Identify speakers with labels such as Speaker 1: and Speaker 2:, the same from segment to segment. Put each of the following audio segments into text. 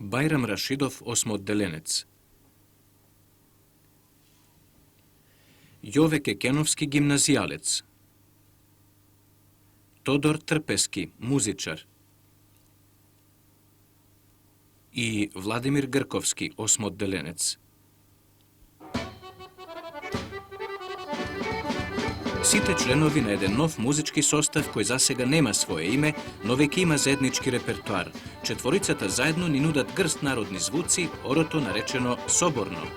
Speaker 1: Бајрам Рашидов, осмоотделенец. Јове Кекеновски, гимназијалец. Тодор Трпески, музичар. И Владимир Грковски, осмоотделенец. Сите членови на еден нов музички состав кој засега нема свое име, но веќе има заеднички репертуар. Четворицата заедно ни нудат грст народни звуци, орото наречено соборно.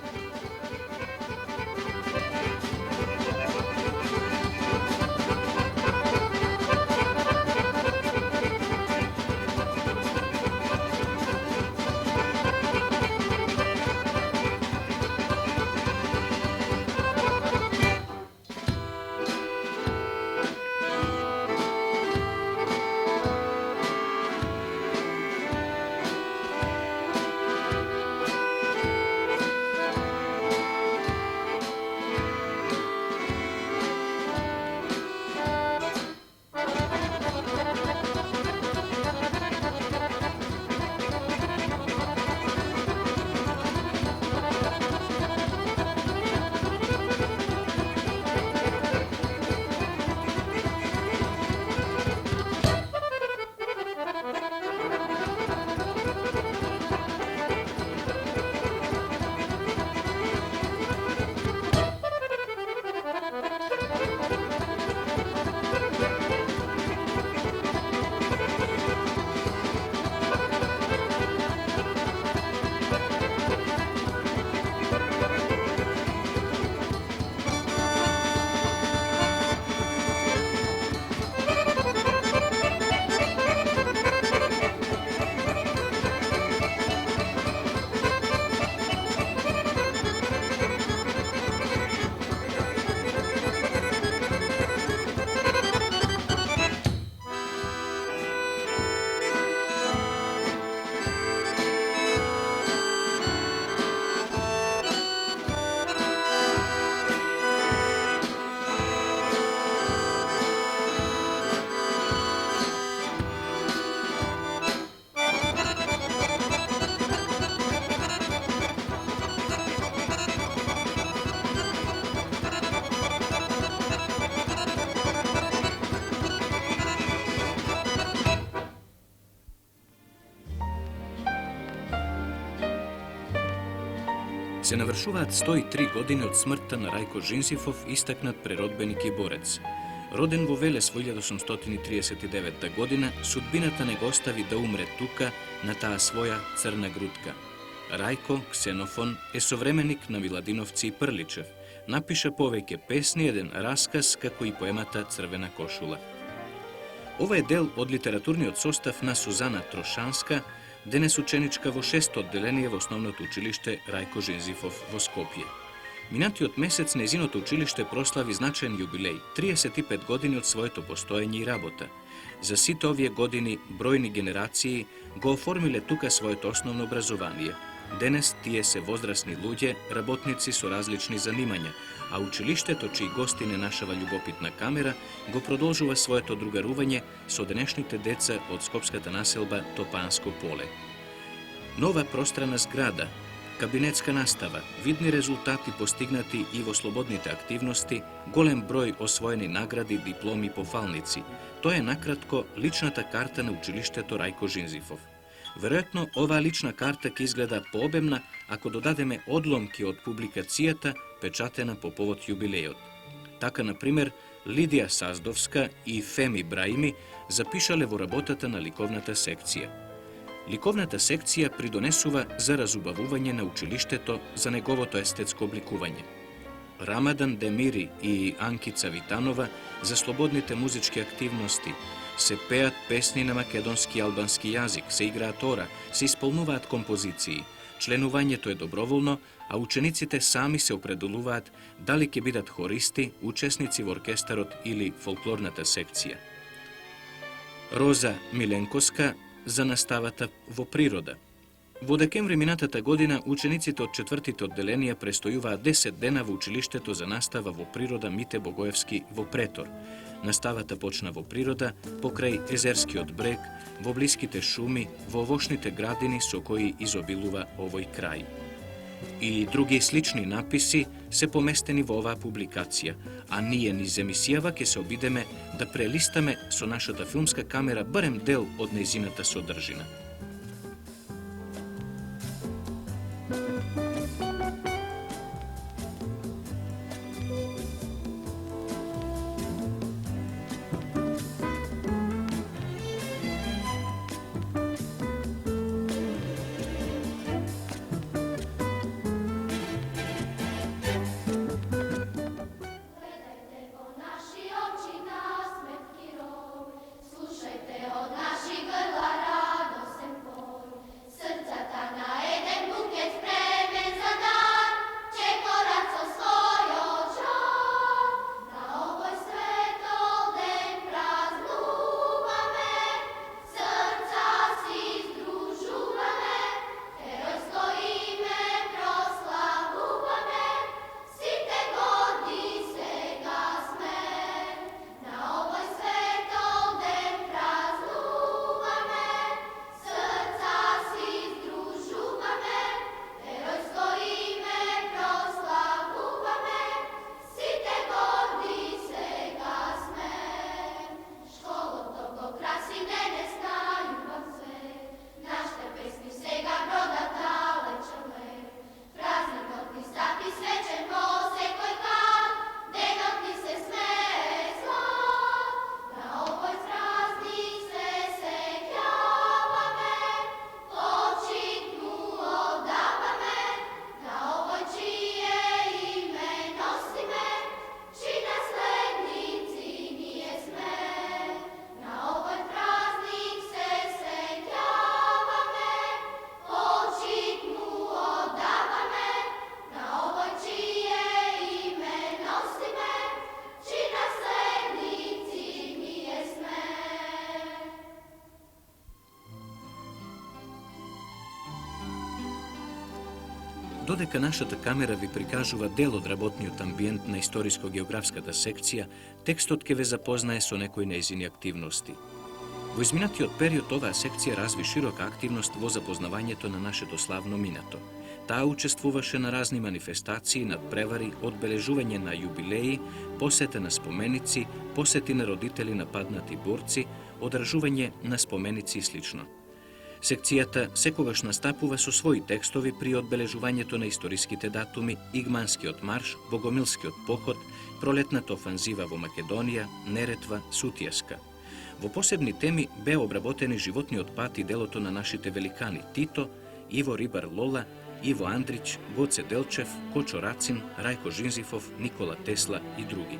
Speaker 1: Се навршуваат 103 години од смртта на Рајко Жинзифов, истакнат преродбеник и борец. Роден во Велес во 1839 година, судбината не го остави да умре тука, на таа своја црна грудка. Рајко, ксенофон, е современик на Миладиновци и Прличев. Напиша повеќе песни, еден расказ, како и поемата Црвена кошула. Ова е дел од литературниот состав на Сузана Трошанска, денес ученичка во 6-то одделение во основното училиште Рајко Жинзифов во Скопје. Минатиот месец нејзиното училиште прослави значаен јубилеј, 35 години од своето постоење и работа. За сите овие години бројни генерации го оформиле тука своето основно образование. Денес тие се возрасни луѓе, работници со различни занимања, а училиштето, чии гости не нашава љубопитна камера, го продолжува своето другарување со денешните деца од скопската населба Топанско поле. Нова пространа зграда, кабинетска настава, видни резултати постигнати и во слободните активности, голем број освоени награди, дипломи и пофалници. Тоа е накратко личната карта на училиштето Рајко Жинзифов. Веројатно, оваа лична карта ќе изгледа пообемна ако додадеме одломки од публикацијата печатена по повод јубилејот. Така, например, Лидија Саздовска и Феми Браими запишале во работата на ликовната секција. Ликовната секција придонесува за разубавување на училиштето за неговото естетско обликување. Рамадан Демири и Анкица Витанова за слободните музички активности, се пеат песни на македонски и албански јазик, се играат ора, се исполнуваат композиции. Членувањето е доброволно, а учениците сами се определуваат дали ќе бидат хористи, учесници во оркестарот или фолклорната секција. Роза Миленковска за наставата во природа. Во декември минатата година, учениците од четвртите одделенија престојуваат 10 дена во училиштето за настава во природа Мите Богоевски во Претор. Наставата почна во природа, покрај Езерскиот брег, во блиските шуми, во овошните градини со кои изобилува овој крај. И други слични написи се поместени во оваа публикација, а ние низ емисијава ќе се обидеме да прелистаме со нашата филмска камера барем дел од нејзината содржина. Додека нашата камера ви прикажува дел од работниот амбиент на историско-географската секција, текстот ќе ве запознае со некои нејзини активности. Во изминатиот период оваа секција разви широка активност во запознавањето на нашето славно минато. Таа учествуваше на разни манифестации, надпревари, одбележување на јубилеи, посета на споменици, посети на родители на паднати борци, одржување на споменици и слично. Секцијата секогаш настапува со своји текстови при одбележувањето на историските датуми, Игманскиот марш, Богомилскиот поход, пролетната офанзива во Македонија, Неретва, Сутијаска. Во посебни теми беа обработени животниот пат и делото на нашите великани Тито, Иво Рибар Лола, Иво Андрич, Гоце Делчев, Кочо Рацин, Рајко Жинзифов, Никола Тесла и други.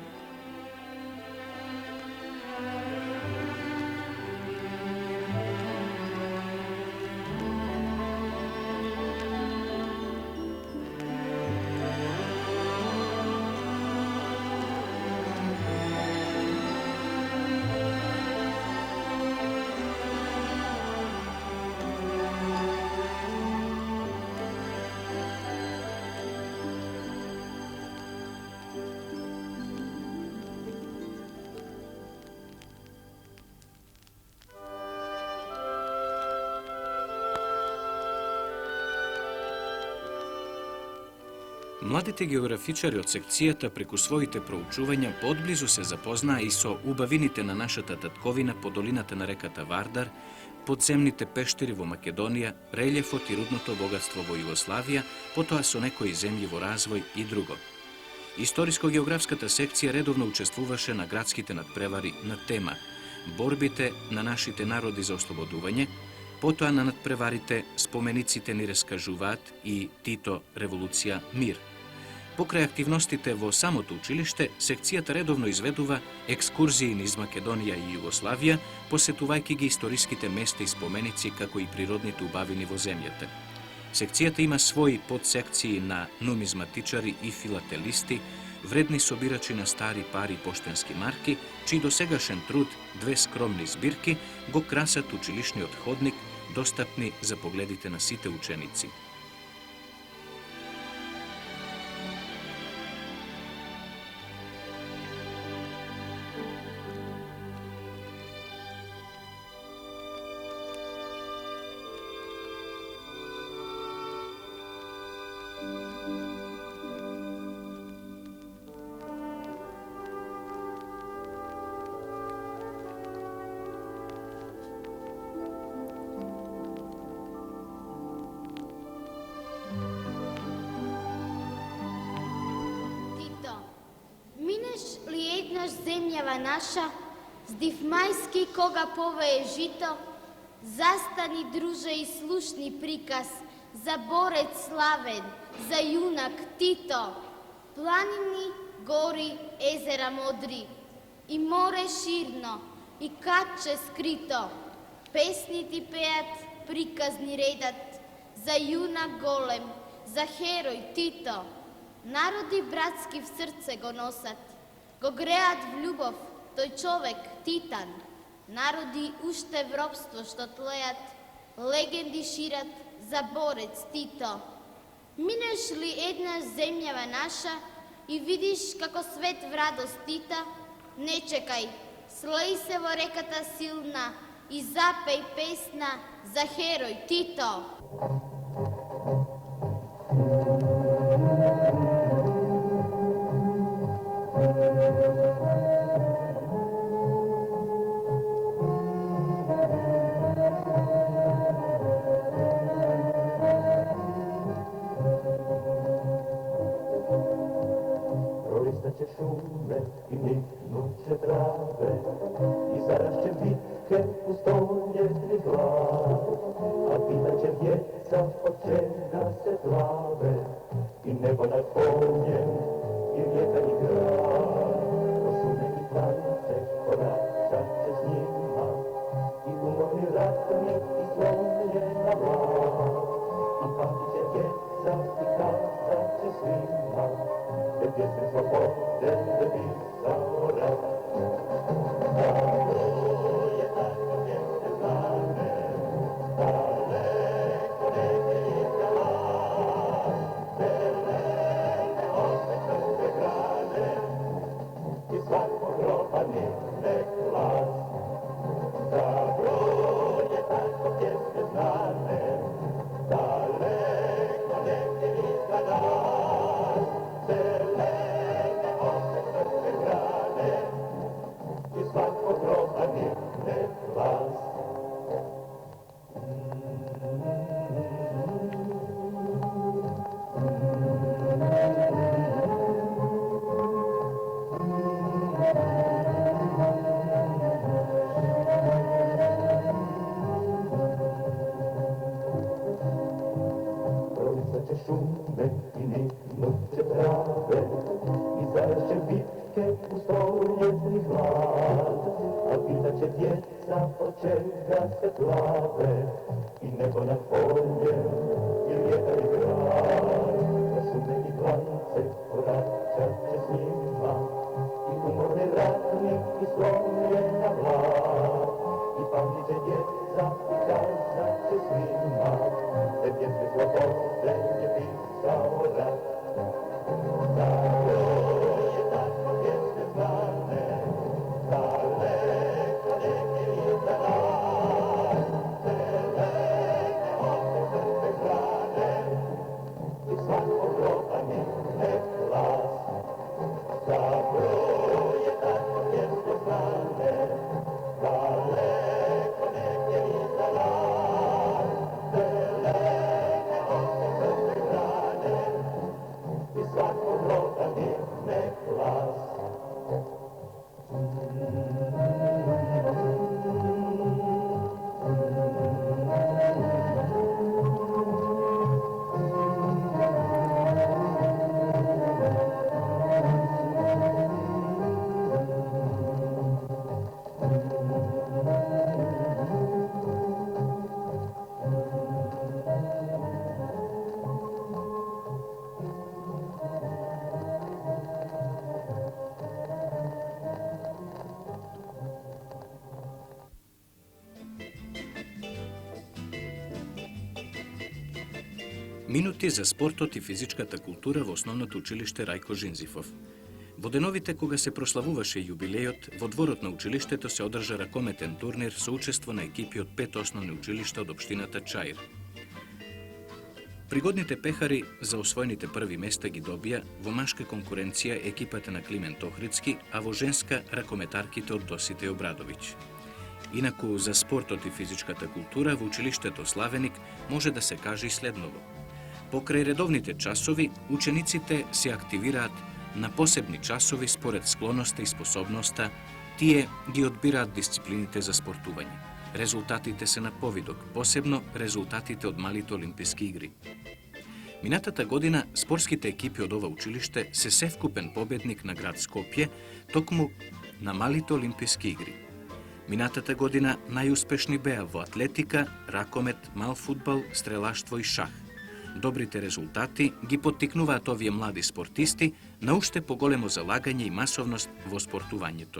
Speaker 1: Младите географичари од секцијата преку своите проучувања подблизу се запознаа и со убавините на нашата татковина по долината на реката Вардар, подземните пештери во Македонија, релјефот и рудното богатство во Југославија, потоа со некои земји во развој и друго. Историско-географската секција редовно учествуваше на градските надпревари на тема борбите на нашите народи за ослободување, потоа на надпреварите спомениците ни раскажуваат и Тито, револуција, мир. Покрај активностите во самото училиште, секцијата редовно изведува екскурзии низ Македонија и Југославија, посетувајќи ги историските места и споменици, како и природните убавини во земјата. Секцијата има своји подсекции на нумизматичари и филателисти, вредни собирачи на стари пари и поштенски марки, чиј досегашен труд, две скромни збирки, го красат училишниот ходник, достапни за погледите на сите ученици.
Speaker 2: Земјава наша, здив мајски кога повее жито, застани, друже, и слушни приказ за борец славен, за јунак Тито. Планини, гори, езера модри, и море ширно, и каче скрито. Песни ти пеат, приказни редат, за јунак голем, за херој Тито. Народи братски в срце го носат, го греат в љубов, тој човек, Титан. Народи уште в робство што тлеат, легенди шират за борец Тито. Минеш ли еднаш земјава наша и видиш како свет в радост Тита, не чекај, слеј се во реката силна и запеј песна за херој Тито.
Speaker 3: Šume i niknuće trave i zarašće bitke u stoljetni hlad, a pitaće djeca od čega se plave i nebo nad poljem i rijeka i grad. O šume i planice koračat će s njima i umorni ratnik i slomljena vlad, i pamtit će djeca i kazat će svima te pjesme slobode da pisao rat. Tako je tako pjesme znane, daleko neke izglas, zelene osvećate grane i svakog groba nizne glas. Tako je tako pjesme znane, daleko neke izglas, zelene osvećate grane i svakog groba nizne glas. Prolicat će šume i niknut će trave i zarašće bitke u stoljetni hlad, a pitat će djeca od čega se plave i nebo nad poljem i rijeka i grad. Na šume i klance koračat će s njima i umorni ratnik i slomljena vlad, i pamtit će djeca i kazat će svima te pjesme slobode je pisao rat. Tako je tako pjesme znane, daleko neke iza nas, zelene osvećate grane i svakog groba nizne glas. Tako je tako pjesme znane, daleko neke iza nas, zelene osvećate grane i svakog groba nizne
Speaker 1: Минути за спортот и физичката култура во основното училиште Рајко Жизифов. Во деновите кога се прославуваше јубилејот, во дворот на училиштето се одржа ракометен турнир со учество на екипи од 5 основни училишта од општината Чаир. Пригодните пехари за освоените први места ги добија во машка конкуренција екипата на Климент Охридски, а во женска ракометарките од Доситеј Обрадовиќ. Инаку за спортот и физичката култура во училиштето Славеник може да се каже и следново. Покрај редовните часови, учениците се активираат на посебни часови според склоноста и способноста, тие ги одбираат дисциплините за спортување. Резултатите се на повидок, посебно резултатите од малите олимписки игри. Минатата година спортските екипи од ова училиште се севкупен победник на град Скопје, токму на малите олимписки игри. Минатата година најуспешни беа во атлетика, ракомет, мал фудбал, стрелаштво и шах. Добрите резултати ги поттикнуваат овие млади спортисти на уште поголемо залагање и масовност во спортувањето.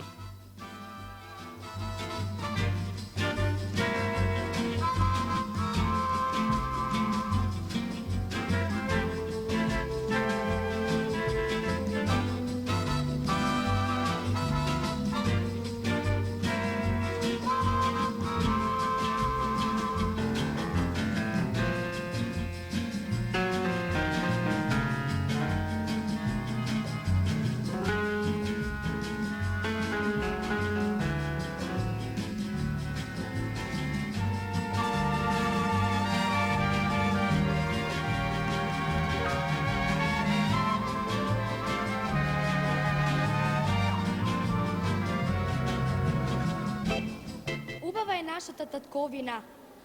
Speaker 4: Убава е нашата татковина.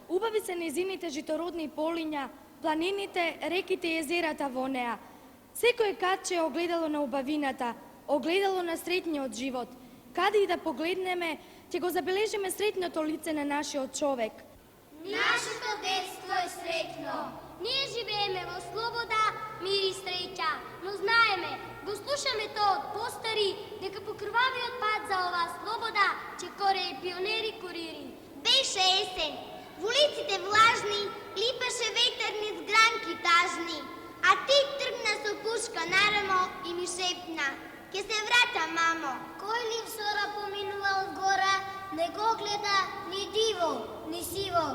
Speaker 4: Убави се незините житородни полиња, планините, реките и езерата во неа. Секој катче е огледало на убавината, огледало на среќниот живот. Каде и да погледнеме, ќе го забележиме среќното лице на нашиот човек.
Speaker 2: Нашето детство е среќно. Ние живееме во слобода, мир и среќа, но знаеме, го слушаме тоа од постари, дека по крвавиот пат за оваа слобода че кореи пионери курири. Беше есен, во улиците влажни, липаше ветер низ гранки тажни, а ти тргна со пушка нарамо и ми шепна: "Ке се врата, мамо." Кој ли взора поминува од гора, не го гледа ни диво, ни сиво.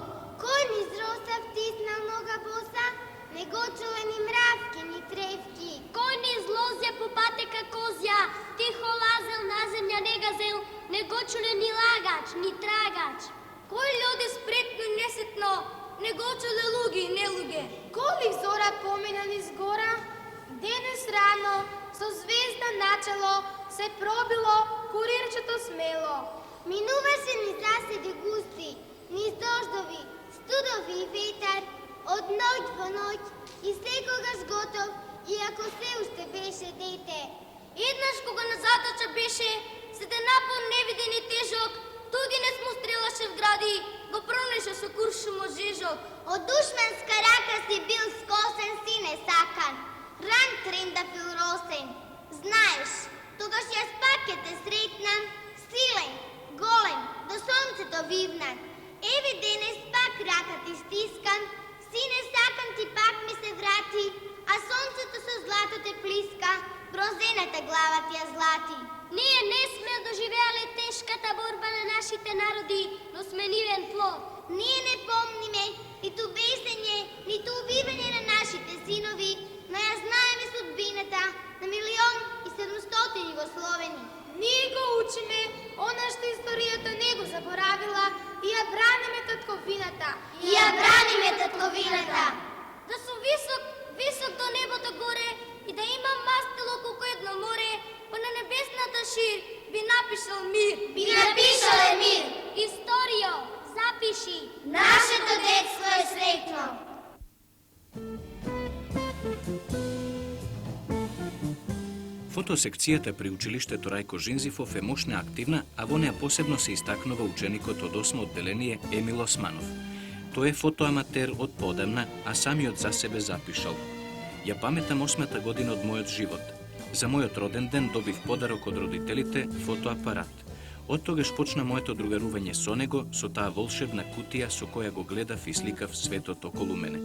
Speaker 2: Кој низ роса втиснал нога боса, не го чуе ни мравки, ни тревки. Кој низ лозја по патека козја, тихо лазел на земја не газел, не го чуле ни лагач, ни трагач. Кој лоде спретно и несетно, не го чуле луги и не луге. Кој ли зора помина низ гора, денес рано, со звезда начало, се пробило курирчето смело. Минуваше ни заседи густи, низ дождови, студови и ветар, од ноќ во ноќ и секогаш готов, иако се уште беше дете. Еднаш кога на задача беше, се денапон невиден и тежок, тугинец му стрелаше в гради, го пронеше со куршумо жежок. Од душманска рака си бил скосен, сине сакан, ран трендафил росен. Знаеш, тогаш јас пак ќе те сретнам, силен, голем, до сонцето вивнат. Еве денес пак рака ти стискам, сине сакан ти пак ми се врати, а сонцето со злато те плиска, бронзената глава ти ја злати. Ние не сме доживеале тешката борба на нашите народи, но сме нивен плод. Ние не помниме ниту бесење, ниту убивање на нашите синови, но ја знаеме судбината на 1.700.000 Југословени. Ние го учиме, она што историјата не го заборавила, и ја браниме татковината. Да сум висок, висок до небото горе и да имам мастило колку едно море, па на небесната шир би напишал мир. Историјо, запиши. Нашето детство е среќно.
Speaker 1: Фотосекцијата при училиштето Рајко Жизифов е мощна активна, а во неа посебно се истакнува ученикот од 8 одделение Емил Османов. Тој е фотоаматер од подамна, а самиот за себе запишал: "Ја паметам 8-та година од мојот живот. За мојот роден ден добив подарок од родителите фотоапарат. Од тогаш почна моето другарување со него, со таа волшебна кутија со која го гледав и сликав светот околу мене.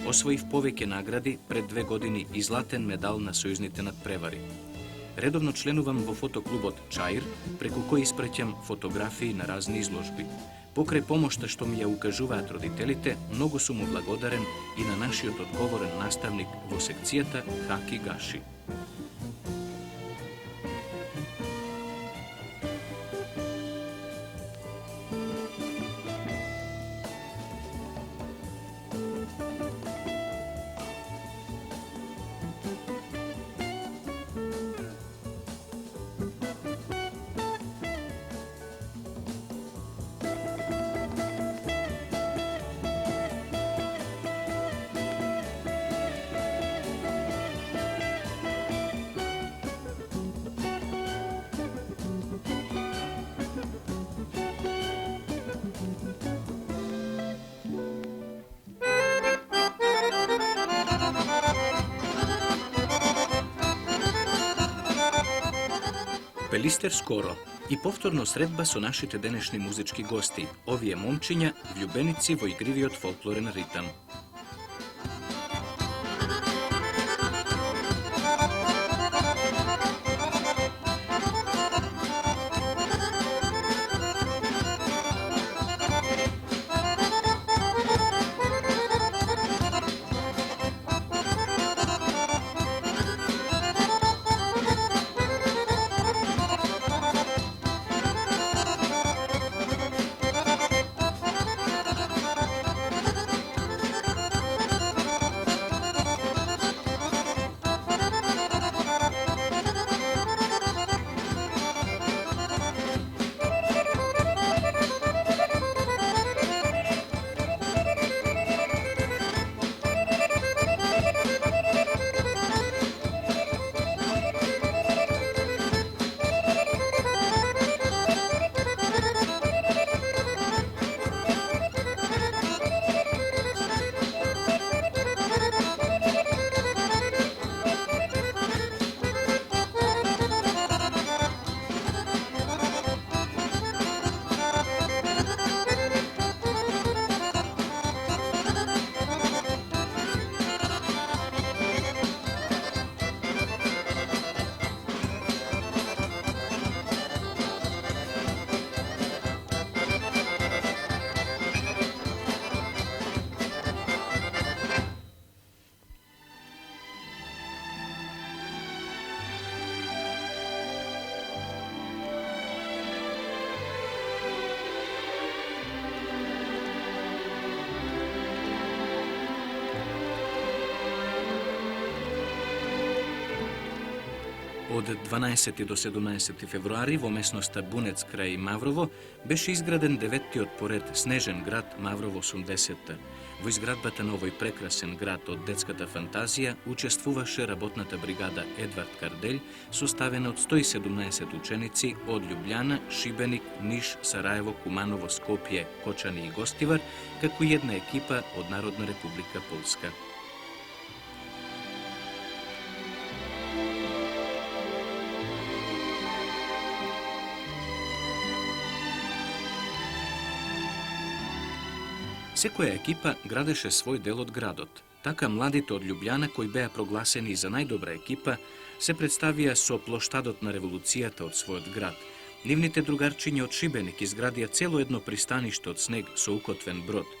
Speaker 1: освоив повеќе награди, пред 2 години и златен медал на сојузните надпревари. Редовно членувам во фотоклубот Чаир, преку кој испраќам фотографии на разни изложби. Покрај помошта што ми ја укажуваат родителите, многу сум му благодарен и на нашиот одговорен наставник во секцијата Хаки Гаши. Пелистер скоро и повторно средба со нашите денешни музички гости, овие момчиња, влюбеници во игривиот фолклорен ритам. Од 12 до 17 февруари во месноста Бунец крај Маврово беше изграден 9-тиот поред снежен град Маврово 80-та. Во изградбата на овој прекрасен град од детската фантазија учествуваше работната бригада Едвард Карделј, составена од 117 ученици од Љубљана, Шибеник, Ниш, Сараево, Куманово, Скопје, Кочани и Гостивар, како и една екипа од Народна република Полска. Секоја екипа градеше свој дел од градот. Така младите од Љубљана, кои беа прогласени за најдобра екипа, се представија со плоштадот на револуцијата од својот град. Нивните другарчиња од Шибеник изградија цело едно пристаниште од снег со укотвен брод.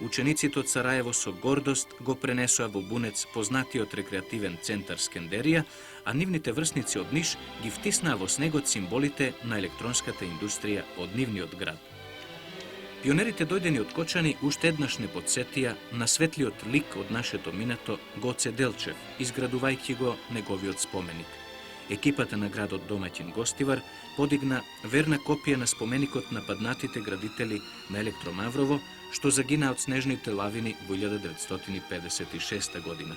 Speaker 1: Учениците од Сараево со гордост го пренесоа во Бунец познатиот рекреативен центар Скендерија, а нивните врсници од Ниш ги втиснаа во снегот символите на електронската индустрија од нивниот град. Пионерите дојдени од Кочани уште еднаш не подсетија на светлиот лик од нашето минато Гоце Делчев, изградувајќи го неговиот споменик. Екипата на градот домаќин Гостивар подигна верна копија на споменикот на паднатите градители на Електромаврово, што загина од снежните лавини во 1956 година.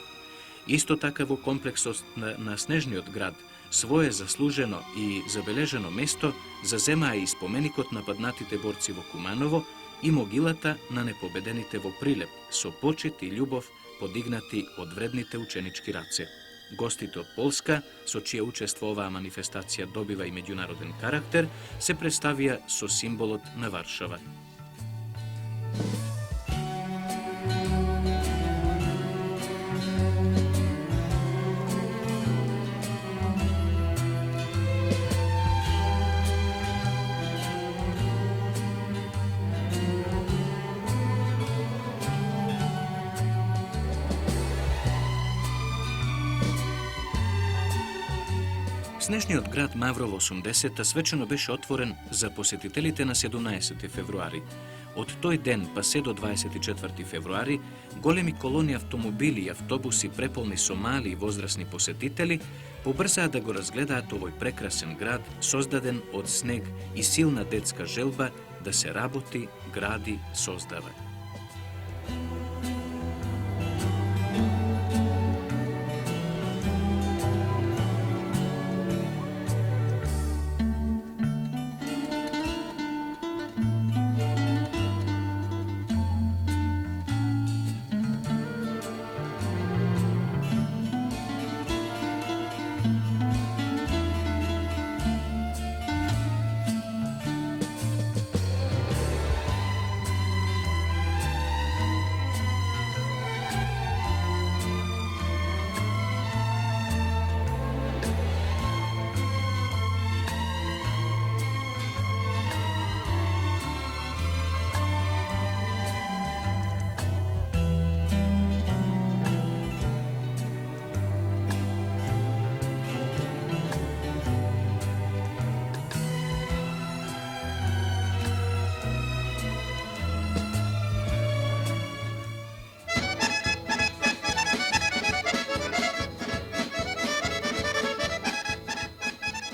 Speaker 1: Исто така во комплексот на снежниот град свое заслужено и забележено место заземаа и споменикот на паднатите борци во Куманово и могилата на непобедените во Прилеп, со почит и љубов подигнати од вредните ученички раце. Гостите од Полска, со чија учество оваа манифестација добива и меѓународен карактер, се представија со символот на Варшава. Снежниот град Мавро во 80-та свечено беше отворен за посетителите на 17 февруари. Од тој ден па се до 24 февруари, големи колони автомобили и автобуси преполни со мали и возрастни посетители побрзаа да го разгледаат овој прекрасен град, создаден од снег и силна детска желба да се работи, гради, создава.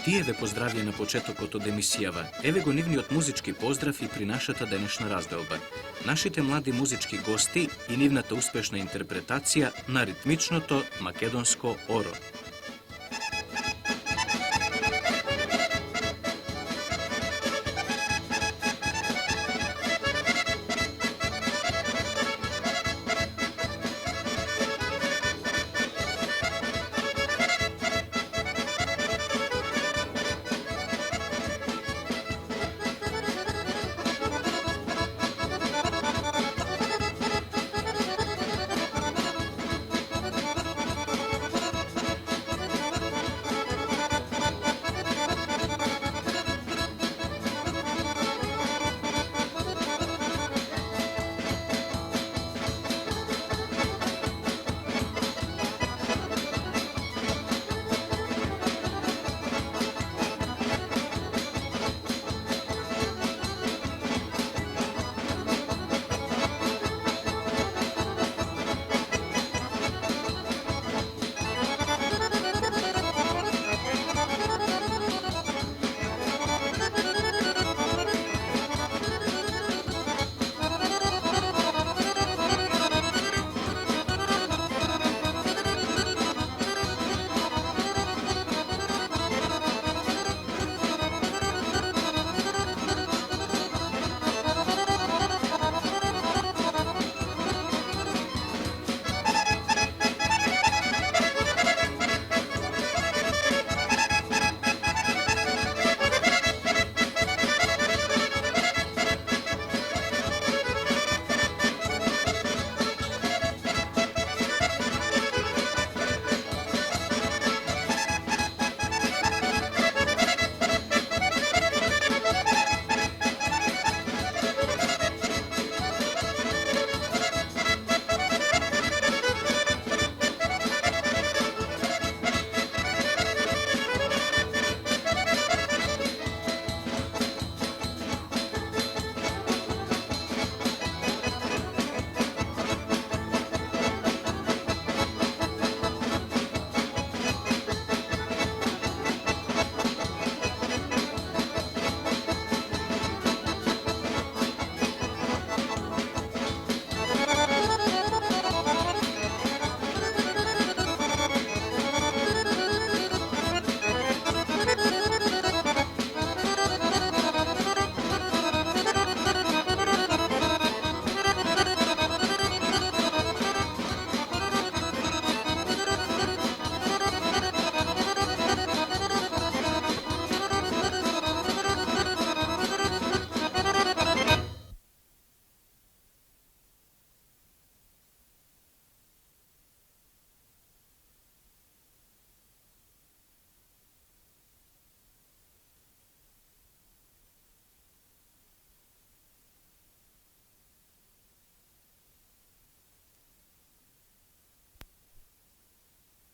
Speaker 1: Тие ве поздравија на почетокот од емисијава. Еве го нивниот музички поздрав и при нашата денешна разделба. Нашите млади музички гости и нивната успешна интерпретација на ритмичното македонско оро.